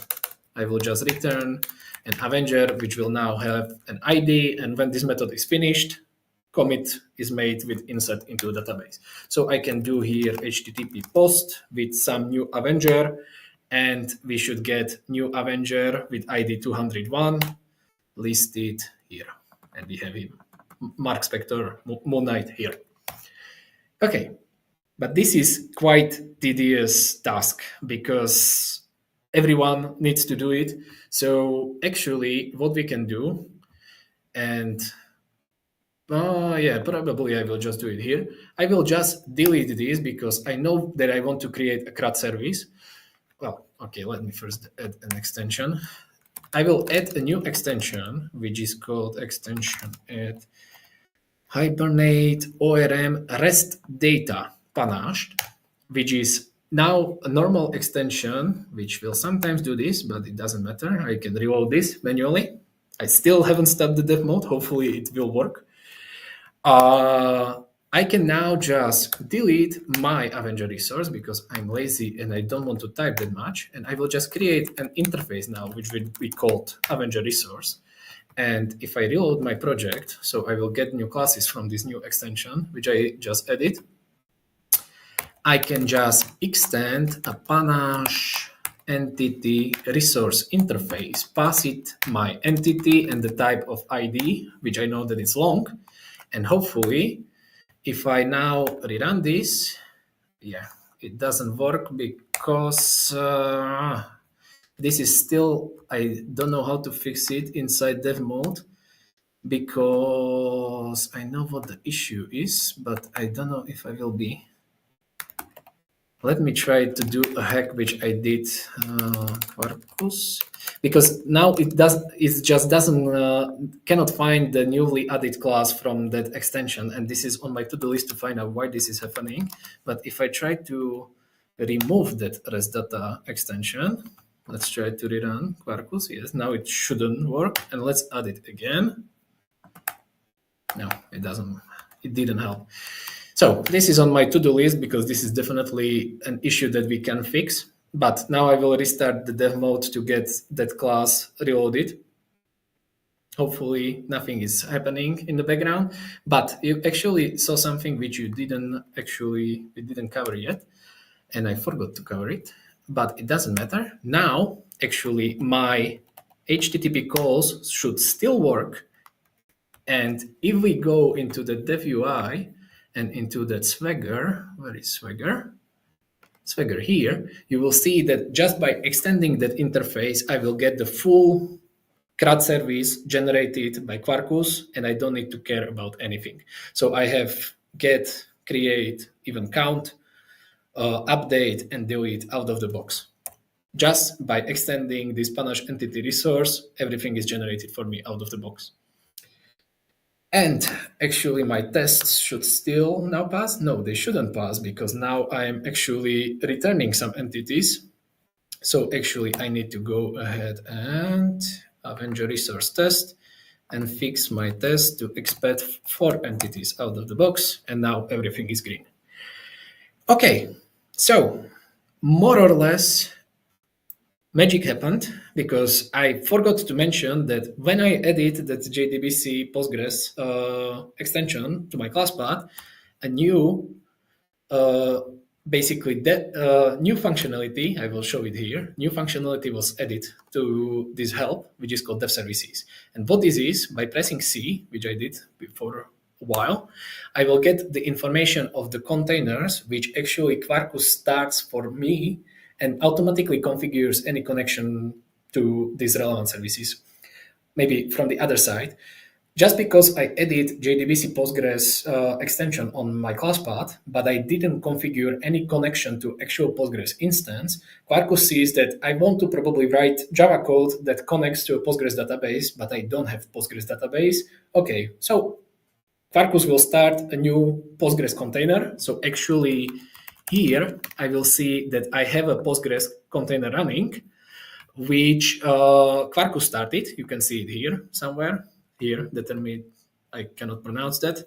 I will just return an Avenger, which will now have an ID. And when this method is finished, commit is made with insert into a database. So I can do here HTTP post with some new Avenger, and we should get new Avenger with ID 201 listed here. And we have him, Mark Spector, Moon Knight here. Okay, but this is quite tedious task because everyone needs to do it. So actually what we can do, and probably I will just do it here. I will just delete this because I know that I want to create a CRUD service. Well, okay, let me first add an extension. I will add a new extension, which is called extension add Hibernate ORM REST data panached, which is now a normal extension, which will sometimes do this, but it doesn't matter. I can reload this manually. I still haven't stopped the dev mode. Hopefully it will work. I can now just delete my Avenger resource because I'm lazy and I don't want to type that much. And I will just create an interface now, which will be called Avenger resource. And if I reload my project, so I will get new classes from this new extension, which I just added. I can just extend a panache entity resource interface, pass it my entity and the type of ID, which I know that it's long. And hopefully, if I now rerun this, it doesn't work because this is still, I don't know how to fix it inside dev mode because I know what the issue is, but I don't know if I will be. Let me try to do a hack, which I did Quarkus, because now it just cannot find the newly added class from that extension, and this is on my to-do list to find out why this is happening. But if I try to remove that REST data extension, let's try to rerun Quarkus. Yes, now it shouldn't work, and let's add it again. No, it doesn't. It didn't help. So this is on my to-do list because this is definitely an issue that we can fix. But now I will restart the dev mode to get that class reloaded. Hopefully nothing is happening in the background, but you actually saw something which we didn't cover yet, and I forgot to cover it, but it doesn't matter. Now, actually, my HTTP calls should still work. And if we go into the dev UI and into that Swagger, where is Swagger? Swagger here, you will see that just by extending that interface, I will get the full CRUD service generated by Quarkus, and I don't need to care about anything. So I have get, create, even count, update, and delete out of the box. Just by extending this panache entity resource, everything is generated for me out of the box. And actually my tests should still now pass. No, they shouldn't pass because now I'm actually returning some entities. So actually I need to go ahead and Avenger resource test and fix my test to expect 4 entities out of the box. And now everything is green. Okay, so more or less magic happened because I forgot to mention that when I added that JDBC Postgres extension to my class path, a new basically that new functionality, I will show it here, new functionality was added to this help, which is called dev services. And what this is, by pressing C, which I did before a while, I will get the information of the containers, which actually Quarkus starts for me and automatically configures any connection to these relevant services. Maybe from the other side, just because I added JDBC Postgres extension on my class path, but I didn't configure any connection to actual Postgres instance, Quarkus sees that I want to probably write Java code that connects to a Postgres database, but I don't have Postgres database. Okay, so Quarkus will start a new Postgres container. So actually here I will see that I have a Postgres container running, which Quarkus started. You can see it here somewhere. Here, I cannot pronounce that,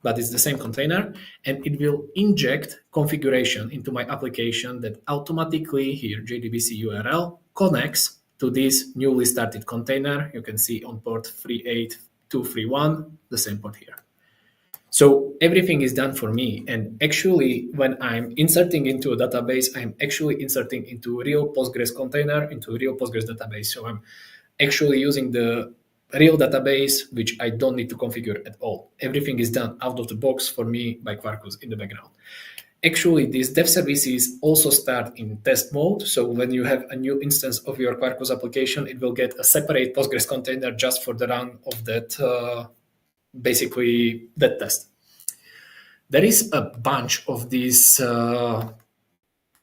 but it's the same container, and it will inject configuration into my application that automatically here, JDBC URL, connects to this newly started container. You can see on port 38231, the same port here. So everything is done for me. And actually, when I'm inserting into a database, I'm actually inserting into a real Postgres container, into a real Postgres database. So I'm actually using the real database, which I don't need to configure at all. Everything is done out of the box for me by Quarkus in the background. Actually, these dev services also start in test mode. So when you have a new instance of your Quarkus application, it will get a separate Postgres container just for the run of that, basically that test. There is a bunch of these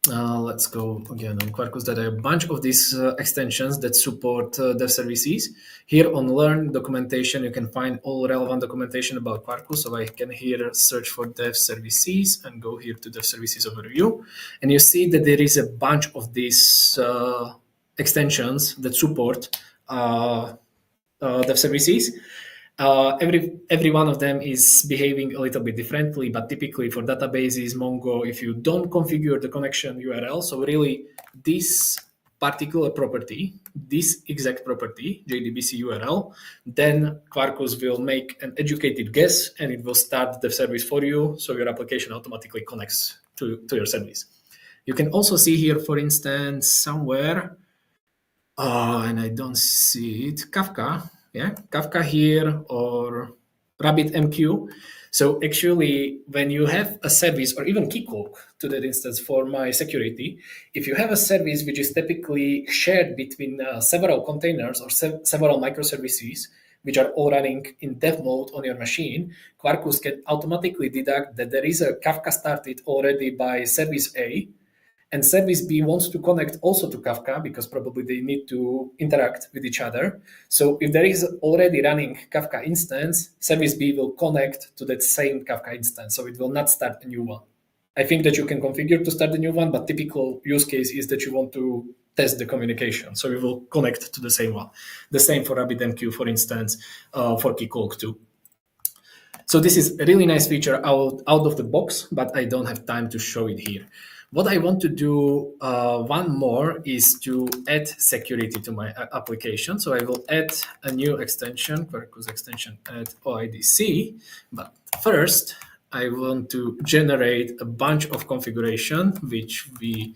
let's go again on Quarkus. That a bunch of these extensions that support dev services. Here on Learn documentation, you can find all relevant documentation about Quarkus. So I can here search for dev services and go here to dev services overview. And you see that there is a bunch of these extensions that support dev services. Every one of them is behaving a little bit differently, but typically for databases, Mongo, if you don't configure the connection URL, so really this particular property, this exact property, JDBC URL, then Quarkus will make an educated guess and it will start the service for you, so your application automatically connects to your service. You can also see here, for instance, somewhere, and I don't see it, Kafka. Yeah, Kafka here or RabbitMQ. So actually, when you have a service or even Keycloak to that instance for my security, if you have a service which is typically shared between several containers or several microservices, which are all running in dev mode on your machine, Quarkus can automatically deduct that there is a Kafka started already by service A, and service B wants to connect also to Kafka because probably they need to interact with each other. So if there is already running Kafka instance, service B will connect to that same Kafka instance. So it will not start a new one. I think that you can configure to start a new one, but typical use case is that you want to test the communication. So you will connect to the same one. The same for RabbitMQ, for instance, for Keycloak too. So this is a really nice feature out of the box, but I don't have time to show it here. What I want to do one more is to add security to my application. So I will add a new extension, Quarkus extension add OIDC. But first, I want to generate a bunch of configuration, which we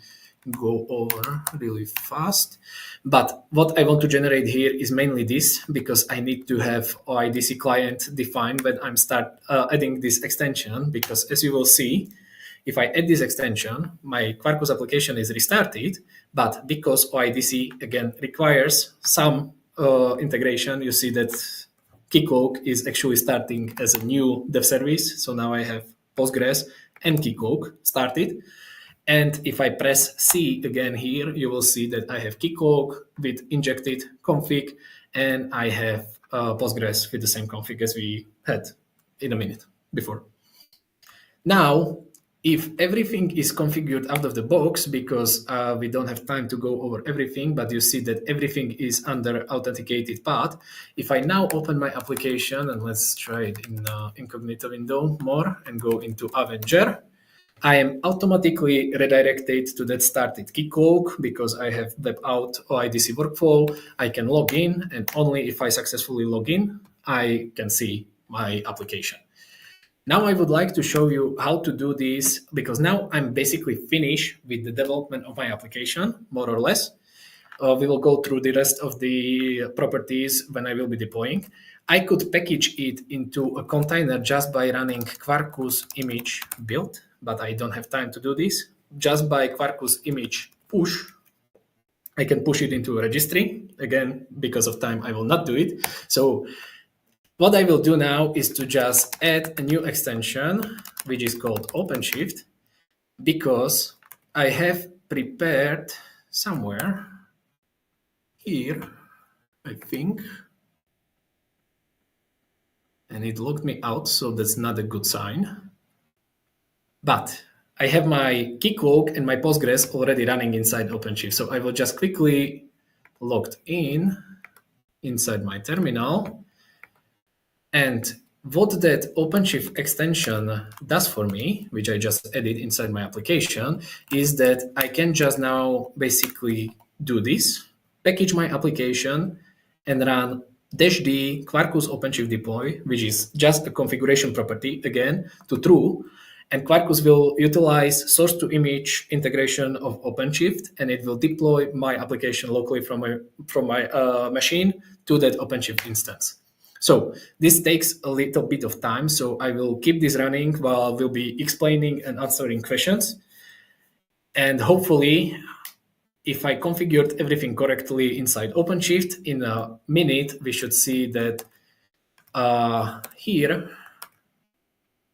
go over really fast. But what I want to generate here is mainly this, because I need to have OIDC client defined when I'm start adding this extension, because as you will see, if I add this extension, my Quarkus application is restarted, but because OIDC again requires some integration, you see that Keycloak is actually starting as a new dev service. So now I have Postgres and Keycloak started. And if I press C again here, you will see that I have Keycloak with injected config, and I have Postgres with the same config as we had in a minute before. Now, if everything is configured out of the box, because we don't have time to go over everything, but you see that everything is under authenticated path. If I now open my application, and let's try it in incognito window more and go into Avenger, I am automatically redirected to that started Keycloak because I have web out OIDC workflow. I can log in, and only if I successfully log in, I can see my application. Now I would like to show you how to do this, because now I'm basically finished with the development of my application, more or less. We will go through the rest of the properties when I will be deploying. I could package it into a container just by running Quarkus image build, but I don't have time to do this. Just by Quarkus image push, I can push it into a registry. Again, because of time, I will not do it. So what I will do now is to just add a new extension, which is called OpenShift, because I have prepared somewhere here, I think, and it logged me out, so that's not a good sign. But I have my Keycloak and my Postgres already running inside OpenShift, so I will just quickly log in inside my terminal. And what that OpenShift extension does for me, which I just added inside my application, is that I can just now basically do this, package my application, and run -d Quarkus OpenShift deploy, which is just a configuration property, again, to true. And Quarkus will utilize source-to-image integration of OpenShift, and it will deploy my application locally from my machine to that OpenShift instance. So this takes a little bit of time, so I will keep this running while we'll be explaining and answering questions. And hopefully, if I configured everything correctly inside OpenShift, in a minute, we should see that here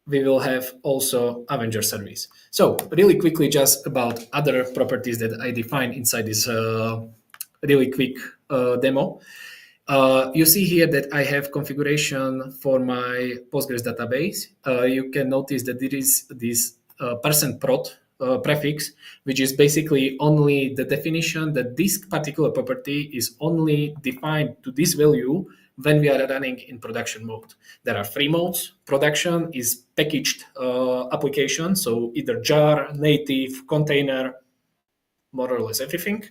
we will have also Avenger service. So really quickly, just about other properties that I defined inside this really quick demo. You see here that I have configuration for my Postgres database. You can notice that there is this %prod prefix, which is basically only the definition that this particular property is only defined to this value when we are running in production mode. There are 3 modes. Production is packaged application, so either jar, native, container, more or less everything.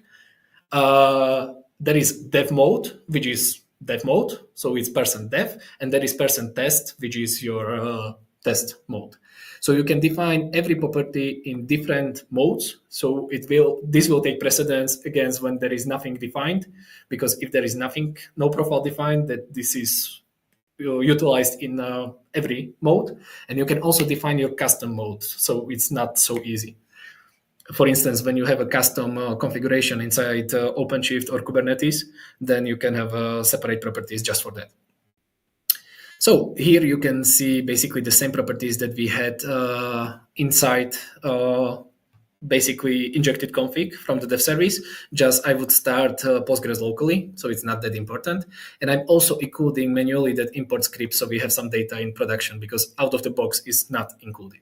There is dev mode, which is dev mode, so it's %dev, and there is %test, which is your test mode. So you can define every property in different modes. So this will take precedence against when there is nothing defined, because if there is nothing, no profile defined, that this is utilized in every mode. And you can also define your custom mode, so it's not so easy. For instance, when you have a custom configuration inside OpenShift or Kubernetes, then you can have separate properties just for that. So here you can see basically the same properties that we had inside basically injected config from the dev service. Just I would start Postgres locally, so it's not that important. And I'm also including manually that import script, so we have some data in production, because out of the box is not included.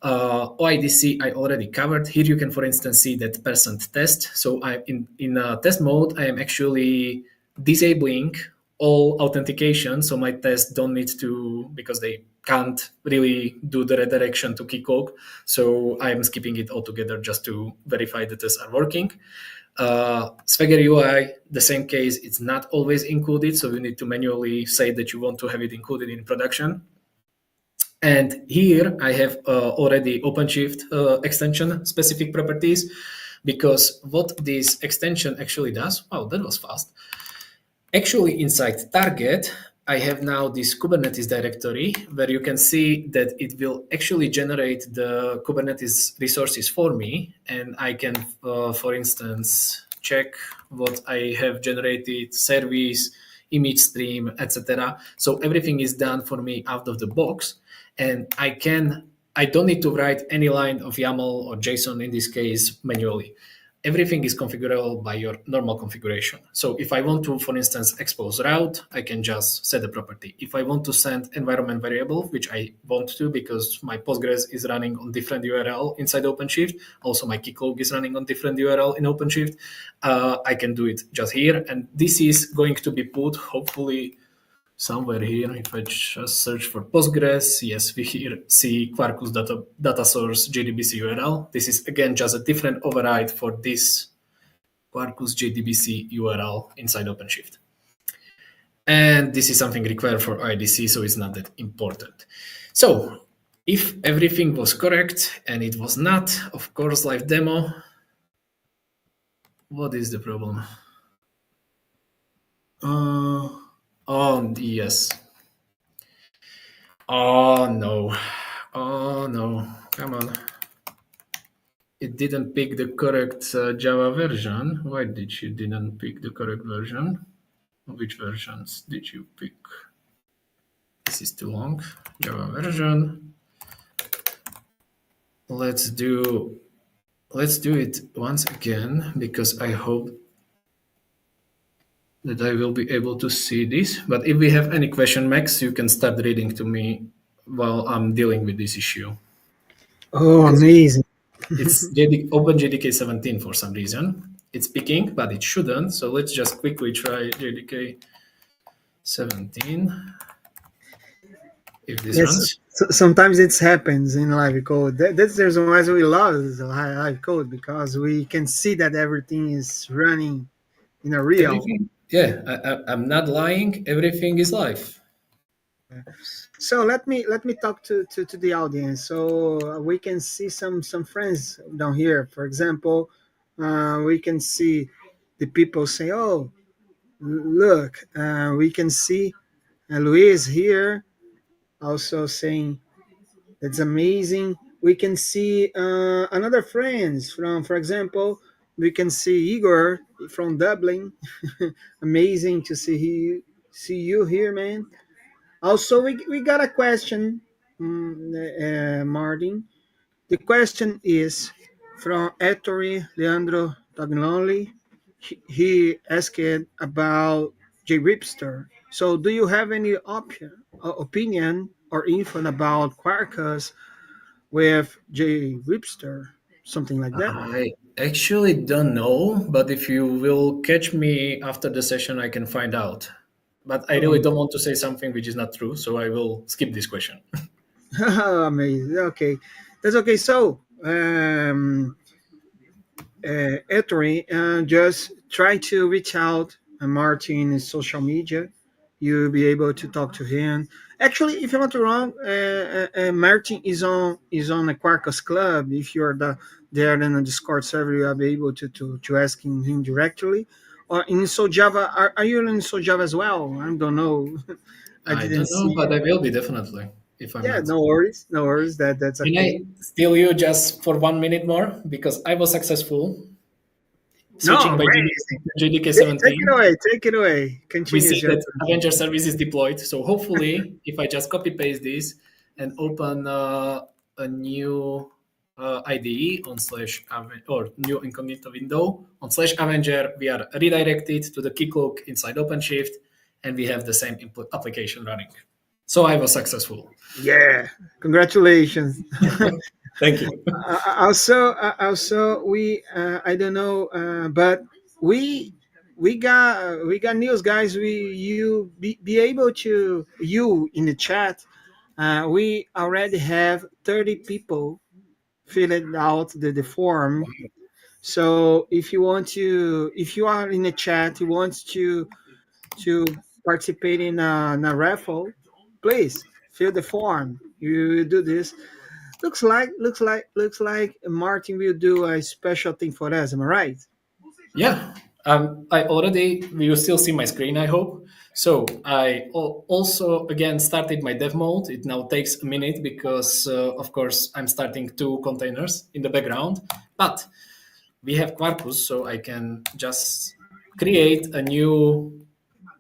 OIDC I already covered. Here you can, for instance, see that %test. So I in test mode, I am actually disabling all authentication, so my tests don't need to, because they can't really do the redirection to Keycloak. So I'm skipping it altogether just to verify the tests are working. Swagger UI, the same case, it's not always included, so you need to manually say that you want to have it included in production. And here I have already OpenShift extension specific properties, because what this extension actually does, wow, that was fast. Actually, inside Target, I have now this Kubernetes directory where you can see that it will actually generate the Kubernetes resources for me. And I can, for instance, check what I have generated, service, image stream, etc. So everything is done for me out of the box. And I don't need to write any line of YAML or JSON in this case manually. Everything is configurable by your normal configuration. So if I want to, for instance, expose route, I can just set a property. If I want to send environment variable, which I want to because my Postgres is running on different URL inside OpenShift, also my Keycloak is running on different URL in OpenShift, I can do it just here. And this is going to be put, hopefully, somewhere here. If I just search for Postgres, yes, we here see Quarkus data source JDBC URL. This is again just a different override for this Quarkus JDBC URL inside OpenShift. And this is something required for IDC, so it's not that important. So if everything was correct and it was not, of course, live demo, what is the problem? Oh, yes. Oh, no. Oh, no. Come on. It didn't pick the correct Java version. Why did you didn't pick the correct version? Which versions did you pick? This is too long. Java version. Let's do it once again, because I hope that I will be able to see this. But if we have any question, Max, you can start reading to me while I'm dealing with this issue. Oh, amazing. It's OpenJDK 17 for some reason. It's picking, but it shouldn't. So let's just quickly try JDK 17. If this runs. Sometimes it happens in live code. That's the reason why we love live code, because we can see that everything is running in a real. Everything, yeah, I'm not lying. Everything is live. So let me talk to the audience, so we can see some friends down here. For example, we can see the people say, "Oh, look!" We can see Luis here also saying, "That's amazing." We can see another friends from, for example, we can see Igor from Dublin. Amazing to see you here, man. Also, we got a question, Martin. The question is from Ettore Leandro Tagnoli. He asked about JRipster. So, do you have any opinion or info about Quarkus with JRipster? Something like that? I actually don't know, but if you will catch me after the session, I can find out. But I really don't want to say something which is not true, so I will skip this question. Amazing. Okay, that's okay. So, Ettore, just try to reach out Martin in social media. You'll be able to talk to him. Actually, if I'm not wrong, Martin is on a Quarkus club. If you're there in the Discord server, you'll be able to ask him directly. Or in SouJava, are you in SouJava as well? I don't know. I don't know, but I will be definitely. If I'm not. No worries, no worries. That's okay. Can I steal you just for 1 minute more, because I was successful switching by JDK 17. Take it away. Continue. We see that Avenger service is deployed. So hopefully, if I just copy paste this and open a new IDE on / or new incognito window on /Avenger, we are redirected to the Keycloak inside OpenShift, and we have the same input application running. So I was successful. Yeah, congratulations. Thank you. Also, we I don't know, but we we got news, guys. Be able to you in the chat. We already have 30 people filling out the form. So if you want to, if you are in the chat, you want to participate in a raffle, please fill the form. You do this. Looks like Martin will do a special thing for us. Am I right? Yeah, I already, you still see my screen, I hope. So I also again started my dev mode. It now takes a minute because, of course, I'm starting two containers in the background. But we have Quarkus, so I can just create a new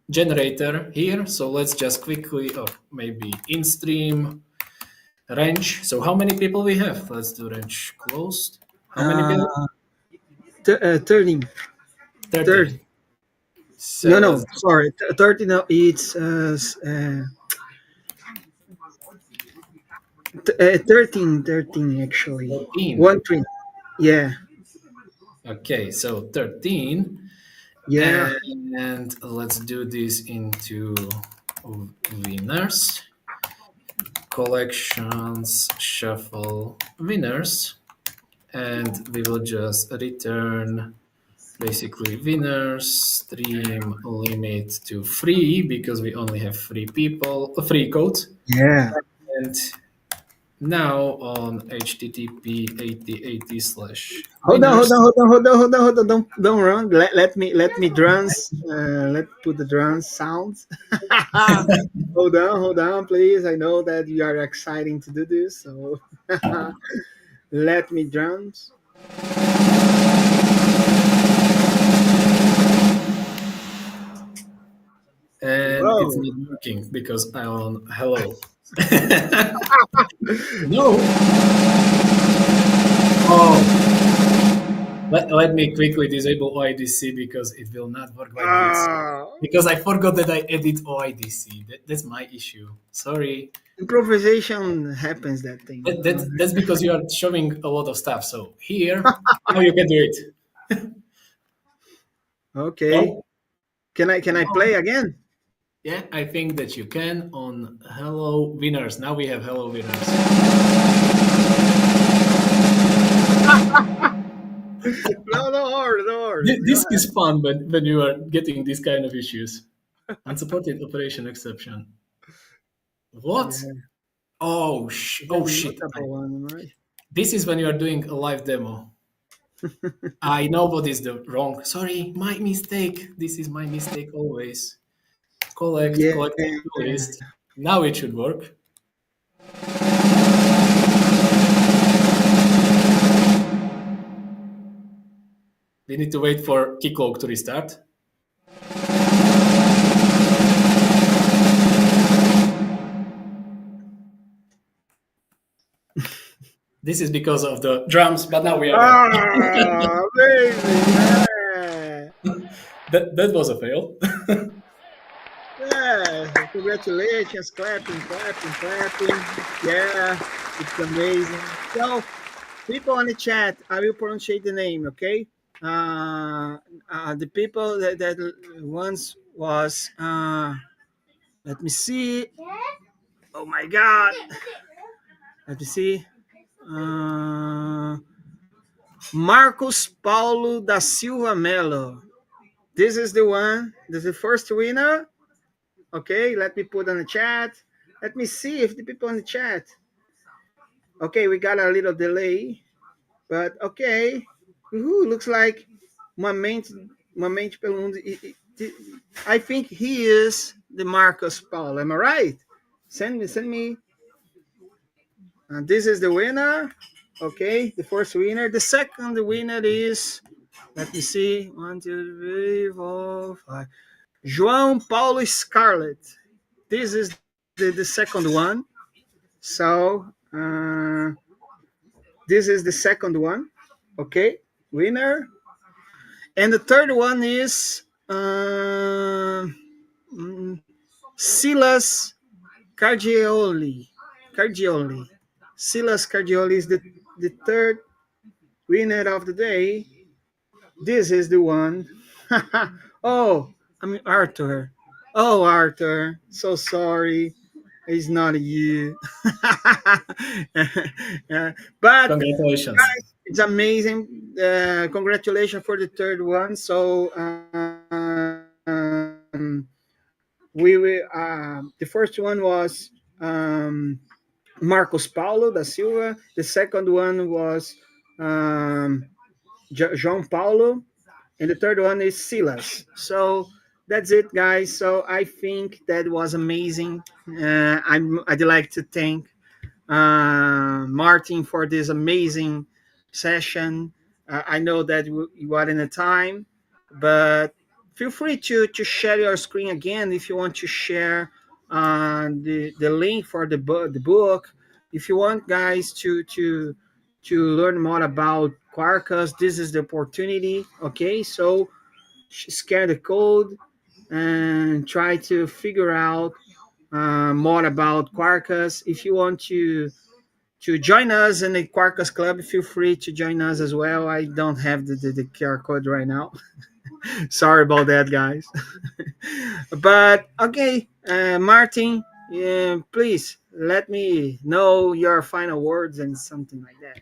generator here. So let's just quickly, oh, maybe in stream range. So how many people we have? Let's do range closed. How many Uh, people? 13. 30. 30. No, So no, let's sorry. 30. No, it's 13. 13 actually. 14. 1 3. Yeah, Okay, so 13. yeah. And let's do this into winners, collections, shuffle winners. And we will just return basically winners, stream limit to free because we only have three people, free code. Yeah. And now on http 8080 slash Hold on, hold winners. on, hold on, hold on, hold on, hold on. Don't run. Let me drums. Let put the drums sounds. Hold on, please. I know that you are exciting to do this, so let me drums. And it's Whoa. not working because I'm on hello. No. Oh, let me quickly disable OIDC because it will not work like this. Ah, Because I forgot that I edit OIDC. That's my issue. Sorry. improvisation happens. That thing. That's because you are showing a lot of stuff. So here, now you can do it. Okay. No? Can I play again? Yeah, I think that you can on hello winners. Now we have hello winners. No, no worries, no worries. Go This ahead. is fun when you are getting these kind of issues. Unsupported operation exception. What? Yeah, Oh there's shit. multiple one, right? This is when you are doing a live demo. I know what is the wrong. Sorry, my mistake. This is my mistake always. Yeah. Collect to list. Now it should work. We need to wait for Keycloak to restart. This is because of the drums, but now we are there. Ah, amazing! Yeah, That was a fail. yeah. Congratulations! Clapping, clapping, clapping. Yeah, it's amazing. So, people on the chat, I will pronounce the name. Okay. The people that once was. Let me see. Oh my God. Let me see. Uh, Marcos Paulo da Silva Melo. This is the one. This is the first winner. Okay, let me put on the chat. Let me see if the people in the chat. Okay, we got a little delay, but okay. Looks like Mamente Pelundo. I think he is the Marcos Paulo. Am I right? Send me. This is the winner. Okay, the first winner. The second winner is. Let me see. 1, 2, 3, 4, 5. João Paulo Scarlett. This is the second one. So this is the second one. Okay, winner. And the third one is Silas Cardioli. Cardioli. Silas Cardioli is the third winner of the day. This is the one. Oh, I mean Arthur. Oh, Arthur. So sorry. It's not you. Yeah, but Congratulations. it's amazing. Congratulations for the third one. So the first one was Marcos Paulo da Silva. The second one was um, João Paulo, and the third one is Silas. So that's it, guys. So I think that was amazing. I'd like to thank Martin for this amazing session. I know that you are in a time, but feel free to share your screen again if you want to share the link for the book. If you want guys to learn more about Quarkus, this is the opportunity. Okay, so scan the code and try to figure out more about Quarkus. If you want to join us in the Quarkus Club, feel free to join us as well. I don't have the QR code right now. Sorry about that, guys. But okay, Martin, please let me know your final words and something like that.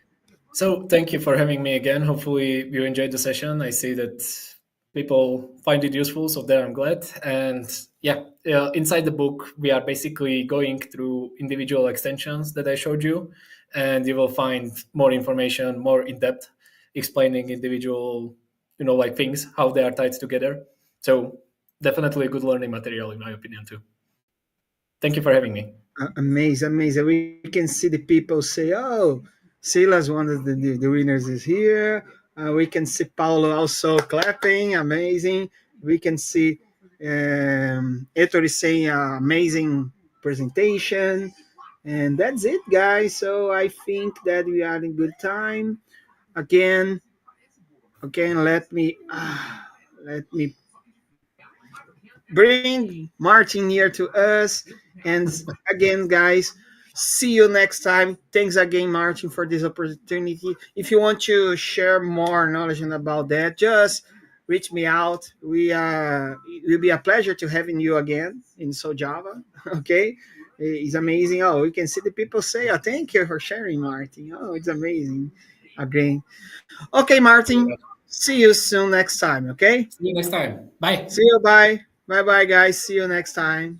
So thank you for having me again. Hopefully you enjoyed the session. I see that people find it useful, so there I'm glad. And yeah, inside the book we are basically going through individual extensions that I showed you, and you will find more information, more in depth, explaining individual, like things how they are tied together. So definitely a good learning material in my opinion too. Thank you for having me. Amazing, amazing. We can see the people say, "Oh, Silas, one of the winners, is here." We can see Paulo also clapping. Amazing. We can see Ettore saying amazing presentation. And that's it, guys. So I think that we are in good time. Again, again, let me bring Martin here to us. And again, guys, see you next time. Thanks again, Martin, for this opportunity. If you want to share more knowledge about that, just reach me out. It will be a pleasure to having you again in SouJava. Okay, it's amazing. Oh, we can see the people say, "Oh, thank you for sharing, Martin." Oh, it's amazing. Again, okay, Martin. See you soon next time. Okay. See you next time. Bye. See you. Bye. Bye. Bye, guys. See you next time.